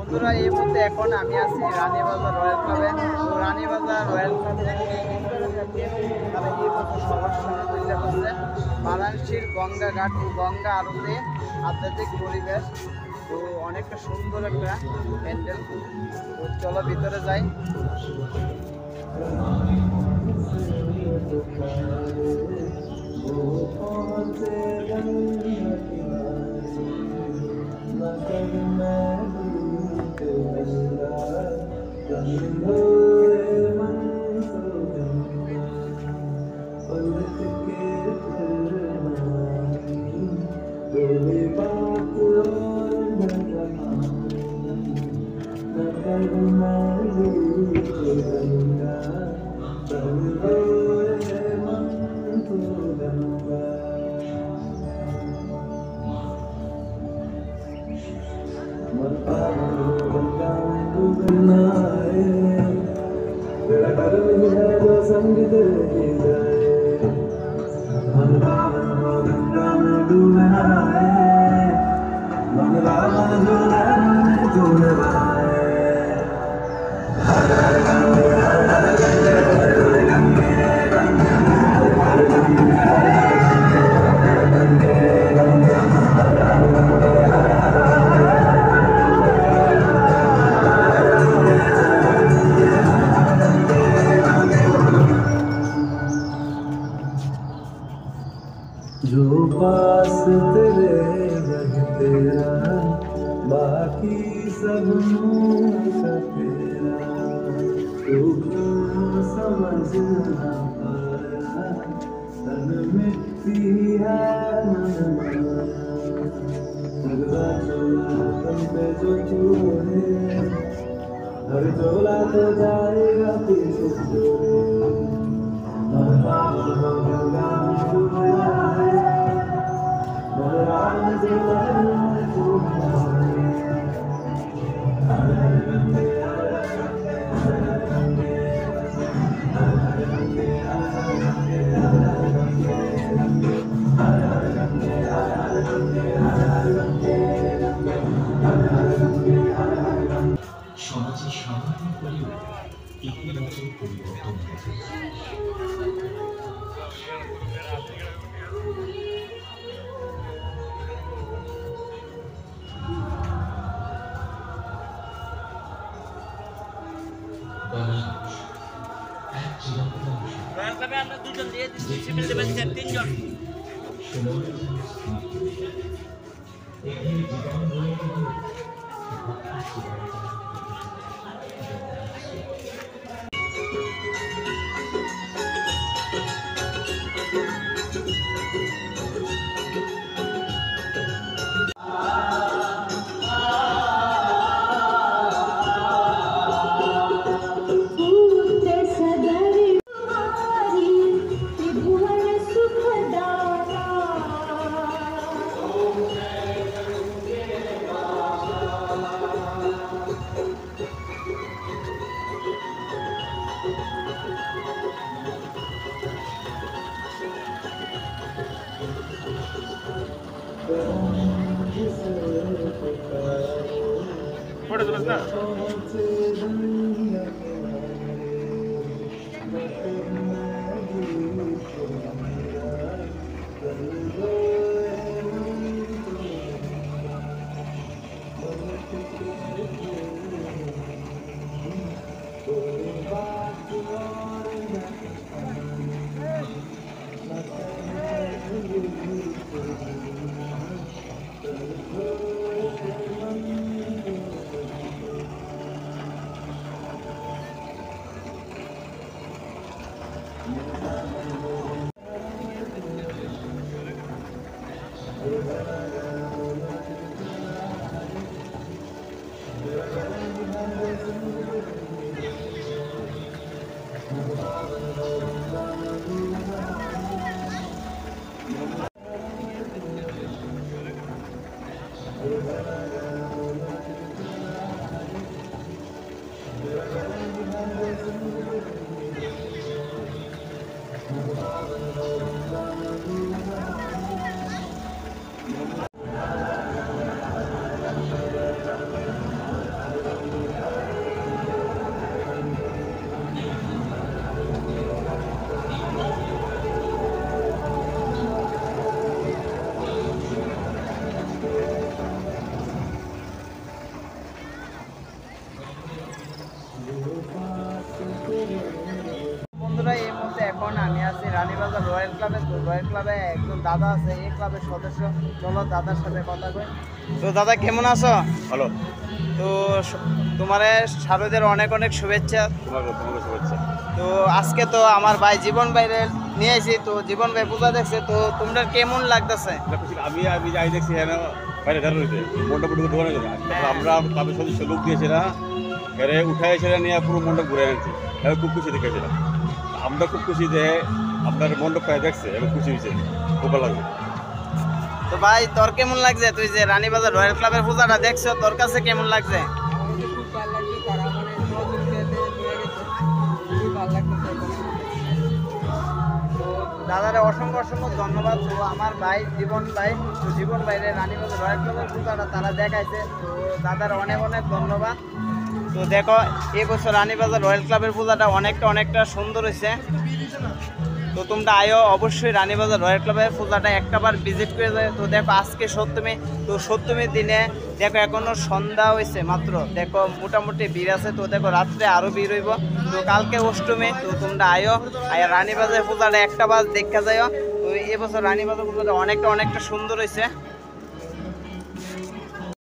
বন্ধুরা এই মুহূর্তে এখন আমি আছি রানীবাজার রয়্যাল ক্লাবে। তো রানীবাজার রয়্যাল ক্লাবে তারা এই বছর সবার সামনে তুলে করছে বারাণসীর গঙ্গা ঘাট ও গঙ্গা আরতে আধ্যাত্মিক পরিবেশ। তো অনেকটা সুন্দর একটা প্যান্ডেল। তো চলো ভিতরে যাই। जो पास तेरे रह तेरा बाकी सब मुझसे तेरा तू समझ ना पाया तन मिट्टी है मन माया लगता चोला तुम पे जो चूहे हर चोला तो जाएगा पीछे चोरे সমাজের সামান্য পরিবার ইতিবাচক পরিবর্তন হয়েছে। আমরা দুজন দিয়ে দিচ্ছি, সিভিল ডিফেন্সের 3 জন। फोटो तो बस ना ক্লাবে। তো রয়্যাল ক্লাবে একজন দাদা আছে, এই ক্লাবের সদস্য। চলো দাদার সাথে কথা কই। তো দাদা কেমন আছো? ভালো। তো তোমার শারদের অনেক অনেক শুভেচ্ছা। তোমাকে শুভেচ্ছা। তো আজকে তো আমার ভাই জীবন ভাইরে নিয়ে এসেছি, তো জীবন ভাই পূজা দেখছে, তো তোমরা কেমন লাগতেছে? আমি যাই দেখছি হ্যাঁ বাইরে ধার রয়েছে মণ্ডপ ঢোকানো যায়। আমরা ক্লাবের সদস্য লোক দিয়েছিলাম, এরে উঠাই এসে নিয়ে পুরো মণ্ডপ ঘুরে আনছি। এবার খুব খুশি দেখেছিলাম। আমরা খুব খুশি যে আপনার মণ্ডপ প্রায় দেখছে এবং খুশি হয়েছে, খুব ভালো লাগবে। তো ভাই তোর কেমন লাগছে? তুই যে রানীবাজার রয়্যাল ক্লাবের পূজাটা দেখছো, তোর কাছে কেমন লাগছে? খুব ভালো লাগছে, তারা মানে সহযোগিতাতে নিয়ে গেছে, খুবই ভালো লাগতেছে। তো দাদারে অসংখ্য অসংখ্য ধন্যবাদ। তো আমার ভাই জীবন ভাই, তো জীবন ভাইরে রানীবাজার রয়্যাল ক্লাবের পূজাটা তারা দেখাইছে, তো দাদার অনেক অনেক ধন্যবাদ। তো দেখো এই বছর রানীবাজার রয়্যাল ক্লাবের পূজাটা অনেকটা সুন্দর হয়েছে। তো তোমরা আয়ো অবশ্যই রানীবাজার রয়্যাল ক্লাবের পূজাটা একটাবার ভিজিট করে যায়। তো দেখো আজকে সপ্তমী, তো সপ্তমীর দিনে দেখো এখনো সন্ধ্যা হয়েছে মাত্র, দেখো মোটামুটি ভিড় আছে। তো দেখো রাত্রে আরও ভিড় হইব। তো কালকে অষ্টমী, তো তোমরা আয়ো রানীবাজার পূজাটা একটাবার দেখা যায়। তো এবছর রানীবাজার পূজাটা অনেকটা সুন্দর হয়েছে।